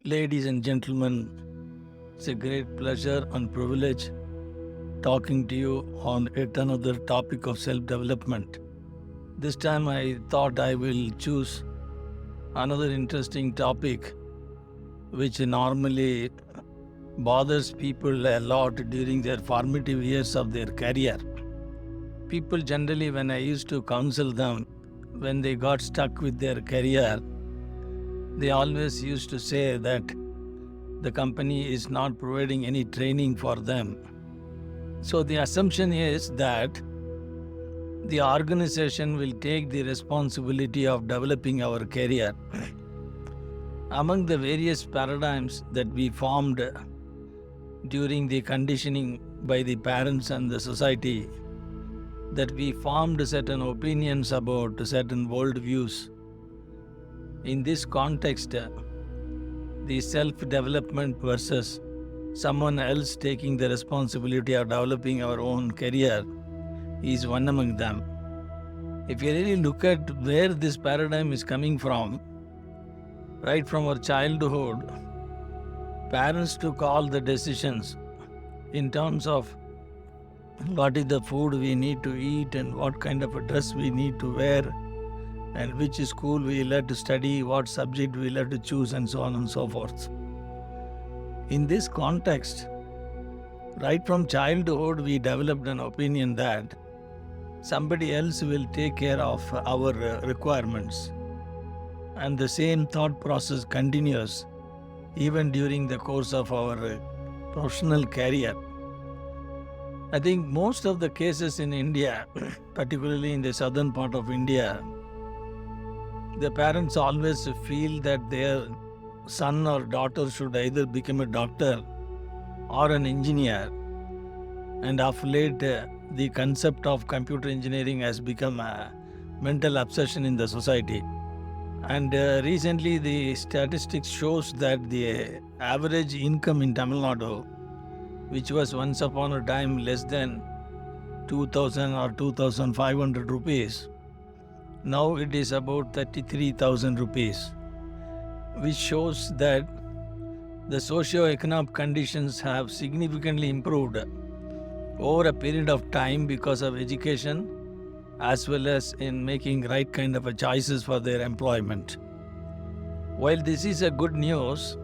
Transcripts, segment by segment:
Ladies and gentlemen, it's a great pleasure and privilege talking to you on yet another topic of self-development. This time I thought I will choose another interesting topic which normally bothers people a lot during their formative years of their career. People generally, when I used to counsel them, when they got stuck with their career, they always used to say that the company is not providing any training for them. So the assumption is that the organization will take the responsibility of developing our career. Among the various paradigms that we formed during the conditioning by the parents and the society, that we formed certain opinions about certain worldviews. In this context, the self-development versus someone else taking the responsibility of developing our own career is one among them. If you really look at where this paradigm is coming from, right from our childhood, parents took all the decisions in terms of what is the food we need to eat and what kind of a dress we need to wear and which school we will have to study, what subject we will have to choose, and so on and so forth. In this context, right from childhood, we developed an opinion that somebody else will take care of our requirements. And the same thought process continues even during the course of our professional career. I think most of the cases in India, particularly in the southern part of India, the parents always feel that their son or daughter should either become a doctor or an engineer. And of late, the concept of computer engineering has become a mental obsession in the society. And recently, the statistics shows that the average income in Tamil Nadu, which was once upon a time less than 2,000 or 2,500 rupees, now it is about 33,000 rupees, which shows that the socio-economic conditions have significantly improved over a period of time because of education as well as in making right kind of a choices for their employment. While this is a good news,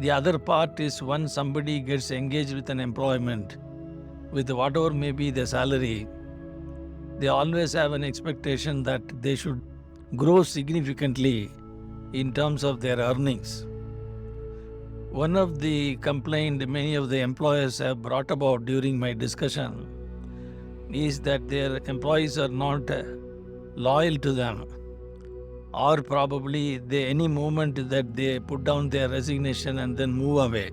the other part is once somebody gets engaged with an employment, with whatever may be the salary, they always have an expectation that they should grow significantly in terms of their earnings. One of the complaints many of the employers have brought about during my discussion is that their employees are not loyal to them, or probably any moment that they put down their resignation and then move away.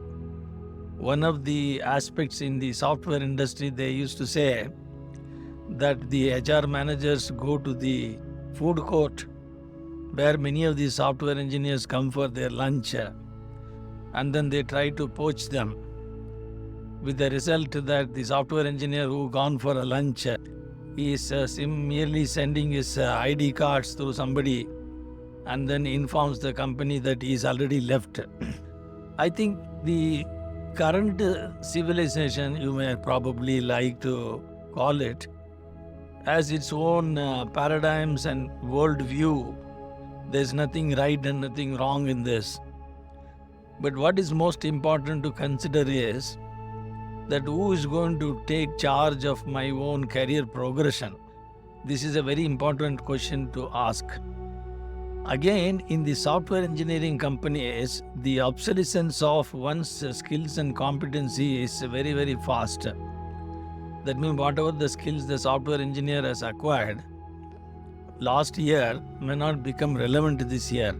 One of the aspects in the software industry, they used to say that the HR managers go to the food court where many of the software engineers come for their lunch, and then they try to poach them, with the result that the software engineer who gone for a lunch is merely sending his ID cards through somebody and then informs the company that he is already left. I think the current civilization, you may probably like to call it, has its own paradigms and worldview. There's nothing right and nothing wrong in this. But what is most important to consider is that who is going to take charge of my own career progression? This is a very important question to ask. Again, in the software engineering companies, the obsolescence of one's skills and competency is very, very fast. That means whatever the skills the software engineer has acquired last year may not become relevant this year.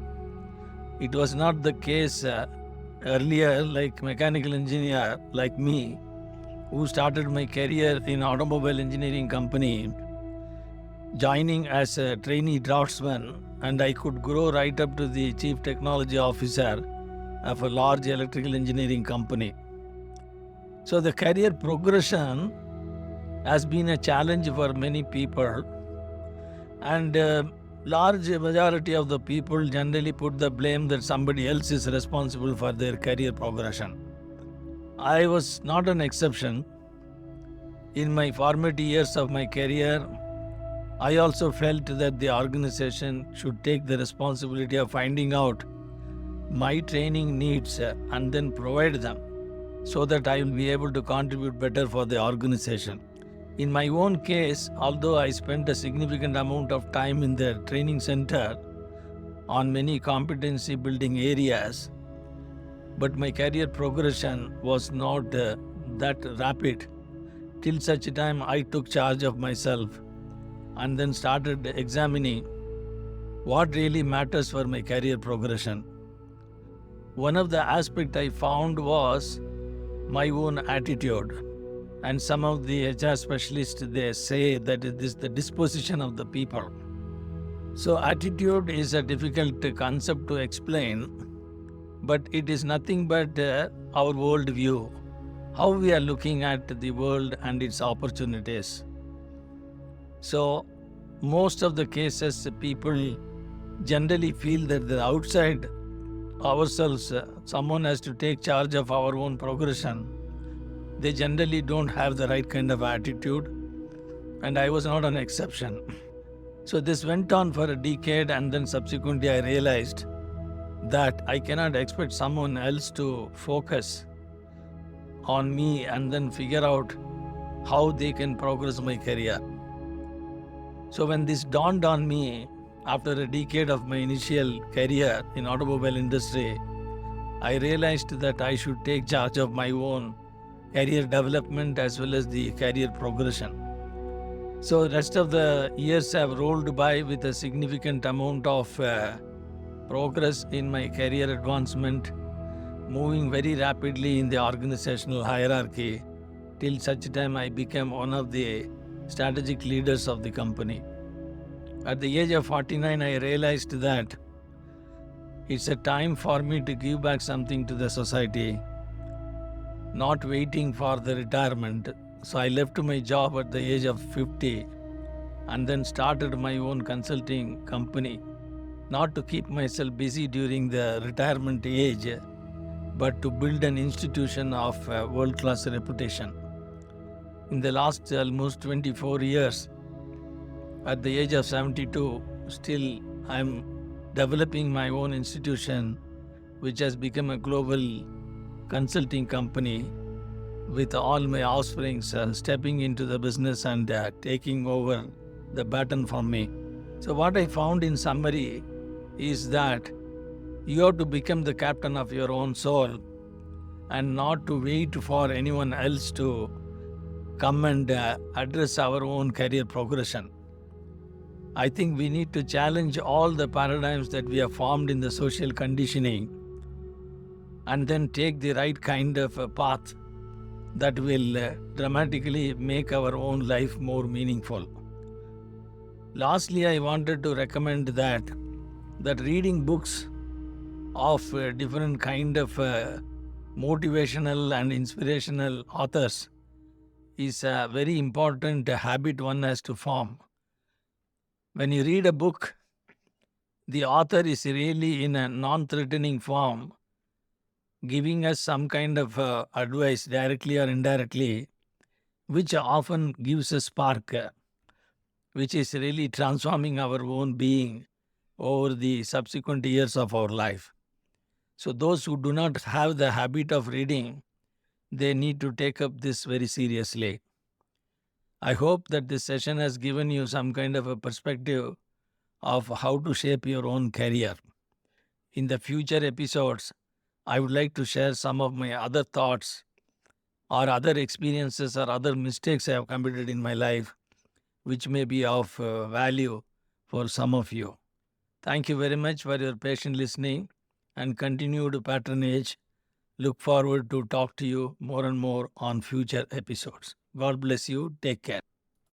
It was not the case earlier, like mechanical engineer like me, who started my career in automobile engineering company, joining as a trainee draftsman, and I could grow right up to the chief technology officer of a large electrical engineering company. So the career progression has been a challenge for many people, and Large majority of the people generally put the blame that somebody else is responsible for their career progression. I was not an exception. In my formative years of my career, I also felt that the organization should take the responsibility of finding out my training needs and then provide them so that I will be able to contribute better for the organization. In my own case, although I spent a significant amount of time in the training center on many competency building areas, but my career progression was not that rapid till such a time I took charge of myself and then started examining what really matters for my career progression. One of the aspects I found was my own attitude. And some of the HR specialists, they say that it is the disposition of the people. So attitude is a difficult concept to explain, but it is nothing but our world view, how we are looking at the world and its opportunities. So most of the cases, people generally feel that the outside ourselves, someone has to take charge of our own progression. They generally don't have the right kind of attitude, and I was not an exception. So this went on for a decade, and then subsequently I realized that I cannot expect someone else to focus on me and then figure out how they can progress my career. So when this dawned on me after a decade of my initial career in automobile industry, I realized that I should take charge of my own career development as well as the career progression. So rest of the years have rolled by with a significant amount of progress in my career advancement, moving very rapidly in the organizational hierarchy till such time I became one of the strategic leaders of the company. At the age of 49, I realized that it's a time for me to give back something to the society, not waiting for the retirement. So I left my job at the age of 50 and then started my own consulting company, not to keep myself busy during the retirement age, but to build an institution of world-class reputation. In the last almost 24 years, at the age of 72, still I'm developing my own institution, which has become a global consulting company with all my offsprings stepping into the business and taking over the baton from me. So what I found in summary is that you have to become the captain of your own soul and not to wait for anyone else to come and address our own career progression. I think we need to challenge all the paradigms that we have formed in the social conditioning and then take the right kind of a path that will dramatically make our own life more meaningful. Lastly, I wanted to recommend that reading books of different kind of motivational and inspirational authors is a very important habit one has to form. When you read a book, the author is really in a non-threatening form, giving us some kind of advice directly or indirectly, which often gives a spark, which is really transforming our own being over the subsequent years of our life. So those who do not have the habit of reading, they need to take up this very seriously. I hope that this session has given you some kind of a perspective of how to shape your own career. In the future episodes, I would like to share some of my other thoughts or other experiences or other mistakes I have committed in my life, which may be of value for some of you. Thank you very much for your patient listening and continued patronage. Look forward to talk to you more and more on future episodes. God bless you. Take care.